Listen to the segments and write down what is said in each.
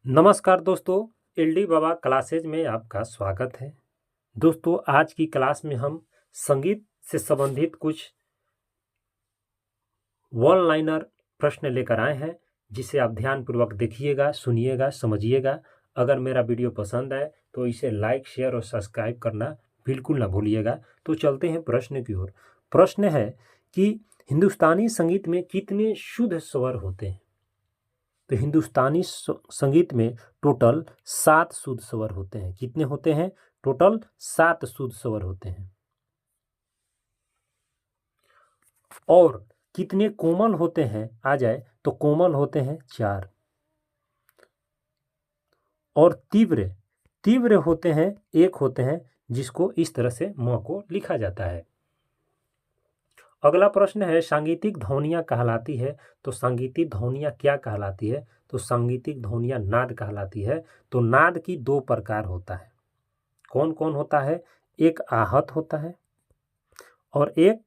नमस्कार दोस्तों, एलडी बाबा क्लासेज में आपका स्वागत है। दोस्तों, आज की क्लास में हम संगीत से संबंधित कुछ वन लाइनर प्रश्न लेकर आए हैं, जिसे आप ध्यानपूर्वक देखिएगा, सुनिएगा, समझिएगा। अगर मेरा वीडियो पसंद आए तो इसे लाइक, शेयर और सब्सक्राइब करना बिल्कुल ना भूलिएगा। तो चलते हैं प्रश्न की ओर। प्रश्न है कि हिंदुस्तानी संगीत में कितने शुद्ध स्वर होते हैं? तो हिंदुस्तानी संगीत में टोटल 7 शुद्ध स्वर होते हैं। कितने होते हैं? टोटल 7 शुद्ध स्वर होते हैं। और कितने कोमल होते हैं आ जाए तो कोमल होते हैं 4। और तीव्र तीव्र होते हैं 1 होते हैं, जिसको इस तरह से म को लिखा जाता है। अगला प्रश्न है, सांगीतिक ध्वनियाँ कहलाती है तो सांगीतिक ध्वनियाँ क्या कहलाती है? तो सांगीतिक ध्वनियाँ नाद कहलाती है। तो नाद की 2 प्रकार होता है। कौन कौन होता है? एक आहत होता है और एक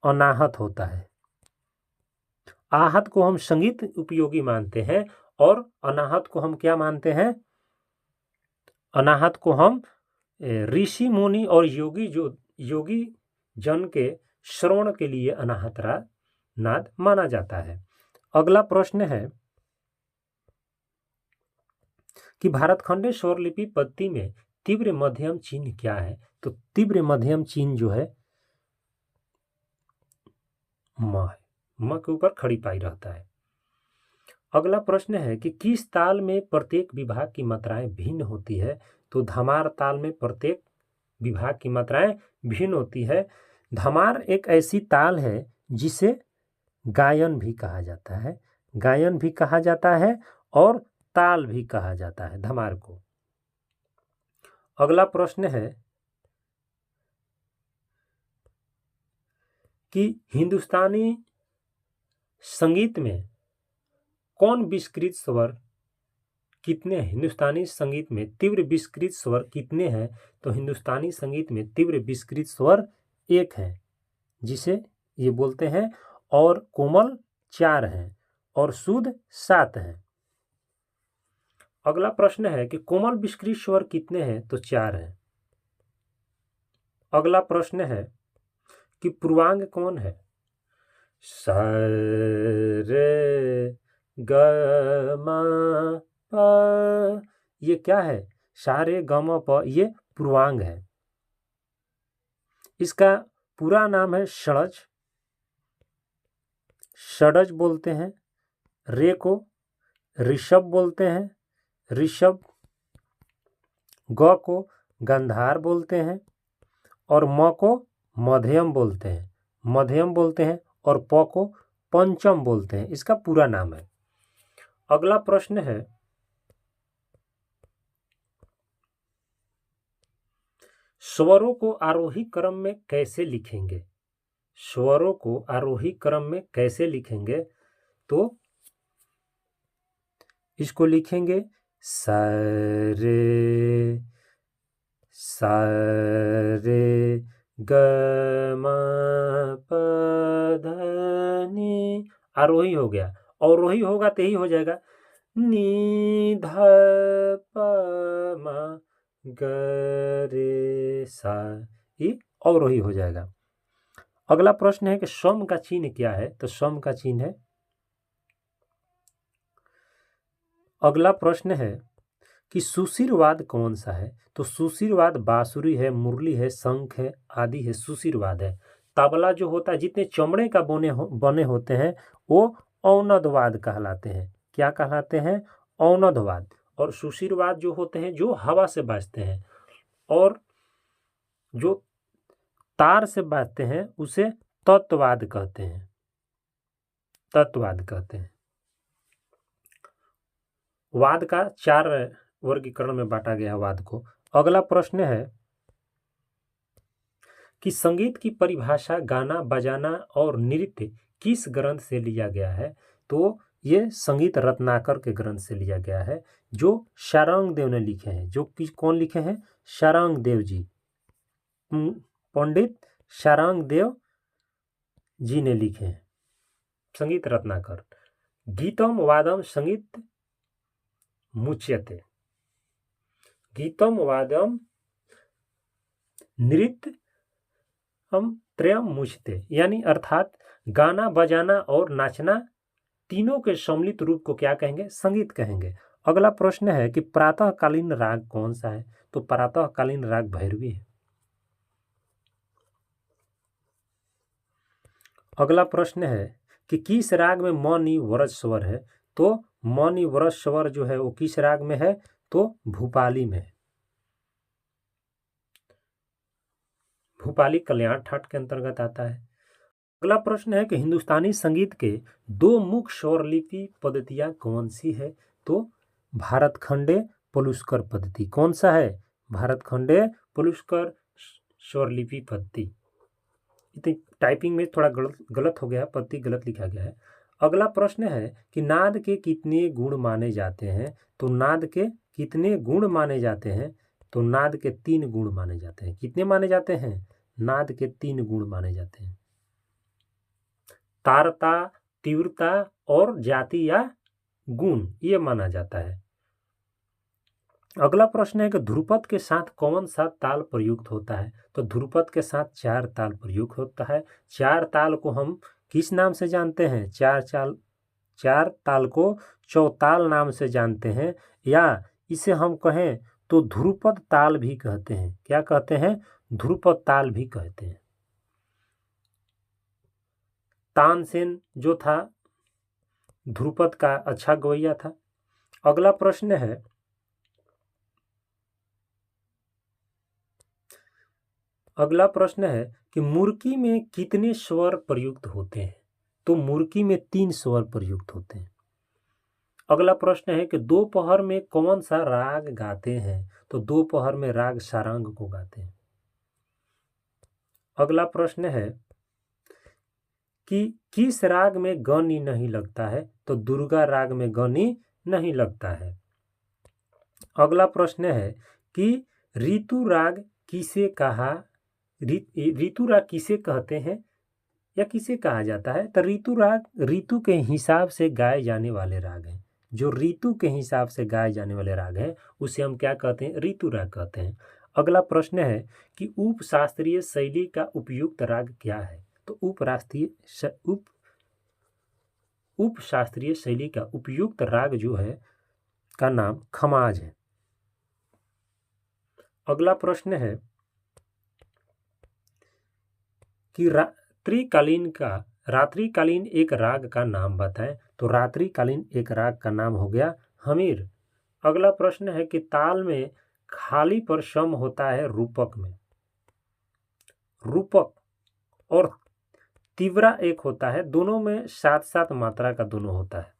अनाहत होता है। आहत को हम संगीत उपयोगी मानते हैं और अनाहत को हम क्या मानते हैं? अनाहत को हम ऋषि मुनि और योगी जन के श्रवण के लिए अनाहत नाद माना जाता है। अगला प्रश्न है कि भारतखंडे स्वरलिपि पद्धति में तीव्र मध्यम चिन्ह क्या है? तो तीव्र मध्यम चिन्ह जो है म है। म के ऊपर खड़ी पाई रहता है। अगला प्रश्न है कि किस ताल में प्रत्येक विभाग की मात्राएं भिन्न होती है? तो धमार ताल में प्रत्येक विभाग की मात्राएं भिन्न होती है। धमार एक ऐसी ताल है जिसे गायन भी कहा जाता है, गायन भी कहा जाता है और ताल भी कहा जाता है धमार को। अगला प्रश्न है कि हिंदुस्तानी संगीत में कौन विस्कृत स्वर कितने हैं? हिंदुस्तानी संगीत में तीव्र विस्कृत स्वर कितने हैं? तो हिंदुस्तानी संगीत में तीव्र विस्कृत स्वर 1 है, जिसे ये बोलते हैं, और कोमल 4 हैं और शुद्ध 7 हैं। अगला प्रश्न है कि कोमल विस्कृत स्वर कितने हैं? तो 4 हैं। अगला प्रश्न है कि पूर्वांग कौन है? सा रे ग म प, ये क्या है? सा रे ग म प, ये पूर्वांग है। इसका पूरा नाम है षडज। षडज बोलते हैं। रे को ऋषभ बोलते हैं, ऋषभ। ग को गंधार बोलते हैं और म को मध्यम बोलते हैं, मध्यम बोलते हैं। और प को पंचम बोलते हैं। इसका पूरा नाम है। अगला प्रश्न है, स्वरों को आरोही क्रम में कैसे लिखेंगे? स्वरों को आरोही क्रम में कैसे लिखेंगे? तो इसको लिखेंगे सा रे ग म प ध नि। आरोही हो गया। अवरोही होगा तो यही हो जाएगा नी ध प म ग रे सा, ये अवरोही हो जाएगा। अगला प्रश्न है कि स्वम का चिन्ह क्या है? तो स्वम का चिन्ह है। अगला प्रश्न है कि सुशिरवाद कौन सा है? तो सुशिरवाद बांसुरी है, मुरली है, शंख है, आदि है, सुशिरवाद है। तबला जो होता है, जितने चमड़े का बने होते हैं, वो औनदवाद कहलाते हैं। क्या कहलाते हैं? औनदवाद। और सुशिरवाद जो होते हैं, जो हवा से बाजते हैं और जो तार से बाजते हैं, उसे तत्वाद कहते हैं, तत्वाद कहते हैं। वाद का 4 वर्गीकरण में बांटा गया वाद को। अगला प्रश्न है कि संगीत की परिभाषा गाना, बजाना और नृत्य किस ग्रंथ से लिया गया है? तो ये संगीत रत्नाकर के ग्रंथ से लिया गया है, जो शारंग देव ने लिखे हैं। जो कौन लिखे हैं? शारंग देव जी, पंडित शारंग देव जी ने लिखे हैं, संगीत रत्नाकर। गीतम वादम संगीत मुच्यते। गीतम वाद्यम नृत्यम त्रयम मुच्यते, यानी अर्थात गाना बजाना और नाचना तीनों के सम्मिलित रूप को क्या कहेंगे? संगीत कहेंगे। अगला प्रश्न है कि प्रातःकालीन राग कौन सा है? तो प्रातःकालीन राग भैरवी है। अगला प्रश्न है कि किस राग में म नि वरज स्वर है? तो म नि वरज स्वर जो है वो किस राग में है? तो भूपाली में है। भूपाली कल्याण ठाट के अंतर्गत आता है। अगला प्रश्न है कि हिंदुस्तानी संगीत के दो मुख्य स्वरलिपि पद्धतियां कौन सी है? तो भारतखंडे पुलुस्कर पद्धति। कौन सा है? भारतखंडे पुलुस्कर स्वरलिपि पद्धति। इतनी टाइपिंग में थोड़ा गलत हो गया है, पद्धति गलत लिखा गया है। अगला प्रश्न है कि नाद के कितने गुण माने जाते हैं? तो नाद के कितने गुण माने जाते हैं? तो नाद के 3 गुण माने जाते हैं। कितने माने जाते हैं? नाद के 3 गुण माने जाते हैं। तारता, तीव्रता और जाति या गुण, ये माना जाता है। अगला प्रश्न है कि ध्रुपद के साथ कौन सा ताल प्रयुक्त होता है? तो ध्रुपद के साथ 4 ताल प्रयुक्त होता है। 4 ताल को हम किस नाम से जानते हैं? 4 ताल को चौताल नाम से जानते हैं, या इसे हम कहें तो ध्रुपद ताल भी कहते हैं। क्या कहते हैं? ध्रुपद ताल भी कहते हैं। तानसेन जो था ध्रुपद का अच्छा गवैया था। अगला प्रश्न है कि मुर्की में कितने स्वर प्रयुक्त होते हैं? तो मुर्की में 3 स्वर प्रयुक्त होते हैं। अगला प्रश्न है कि दोपहर में कौन सा राग गाते हैं? तो दोपहर में राग सारंग को गाते हैं। अगला प्रश्न है कि किस राग में गनी नहीं लगता है? तो दुर्गा राग में गनी नहीं लगता है। अगला प्रश्न है कि ऋतु राग किसे कहते हैं या किसे कहा जाता है? तो ऋतु राग ऋतु के हिसाब से गाए जाने वाले राग हैं। जो ऋतु के हिसाब से गाए जाने वाले राग हैं उसे हम क्या कहते हैं? ऋतु राग कहते हैं। अगला प्रश्न है कि उपशास्त्रीय शैली का उपयुक्त राग क्या है? तो उपशास्त्रीय शैली का उपयुक्त राग जो है का नाम खमाज है। अगला प्रश्न है कि रात्रिकालीन एक राग का नाम बताएं। तो रात्रिकालीन एक राग का नाम हो गया हमीर। अगला प्रश्न है कि ताल में खाली पर सम होता है रूपक में। रूपक और तीव्रा एक होता है, दोनों में 7-7 मात्रा का दोनों होता है,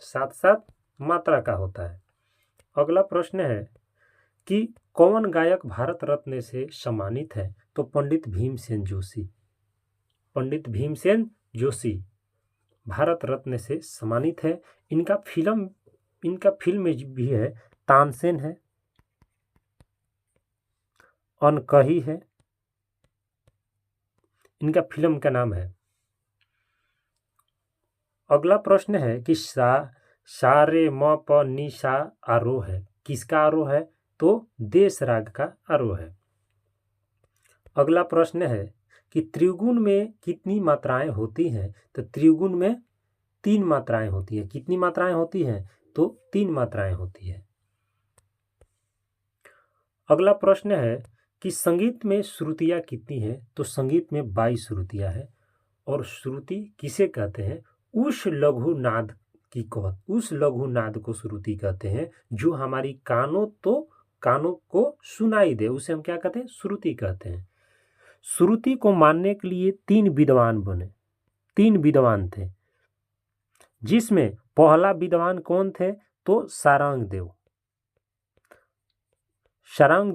7-7 मात्रा का होता है। अगला प्रश्न है कि कौन गायक भारत रत्न से सम्मानित है? तो पंडित भीमसेन जोशी। पंडित भीमसेन जोशी भारत रत्न से सम्मानित है। इनका फिल्म भी है, तानसेन है, अनकही है, इनका फिल्म का नाम है। अगला प्रश्न है कि सा रे म प नि सा आरोह है, किसका आरोह है? तो देश राग का आरोह है। अगला प्रश्न है कि त्रिगुण में कितनी मात्राएं होती हैं? तो त्रिगुण में 3 मात्राएं होती हैं। कितनी मात्राएं होती हैं? तो 3 मात्राएं होती है। अगला प्रश्न है कि संगीत में श्रुतियां कितनी हैं? तो संगीत में 22 श्रुतियां हैं। और श्रुति किसे कहते हैं? उस लघु नाद को श्रुति कहते हैं, जो हमारी कानों को सुनाई दे, उसे हम क्या कहते हैं? श्रुति कहते हैं। श्रुति को मानने के लिए 3 विद्वान थे, जिसमें पहला विद्वान कौन थे? तो सारंग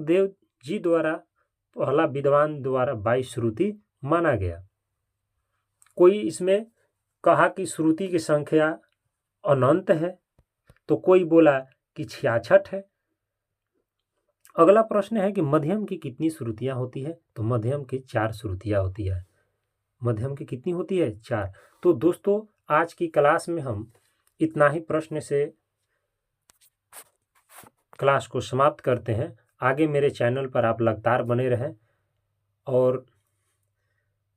देव जी द्वारा पहला विद्वान द्वारा 22 श्रुति माना गया। कोई इसमें कहा कि श्रुति की संख्या अनंत है, तो कोई बोला कि 66 है। अगला प्रश्न है कि मध्यम की कितनी श्रुतियां होती है? तो मध्यम की 4 श्रुतियां होती है। मध्यम की कितनी होती है? 4। तो दोस्तों आज की क्लास में हम इतना ही प्रश्न से क्लास को समाप्त करते हैं। आगे मेरे चैनल पर आप लगातार बने रहें और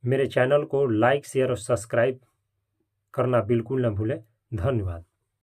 मेरे चैनल को लाइक शेयर और सब्सक्राइब करना बिल्कुल न भूलें। धन्यवाद।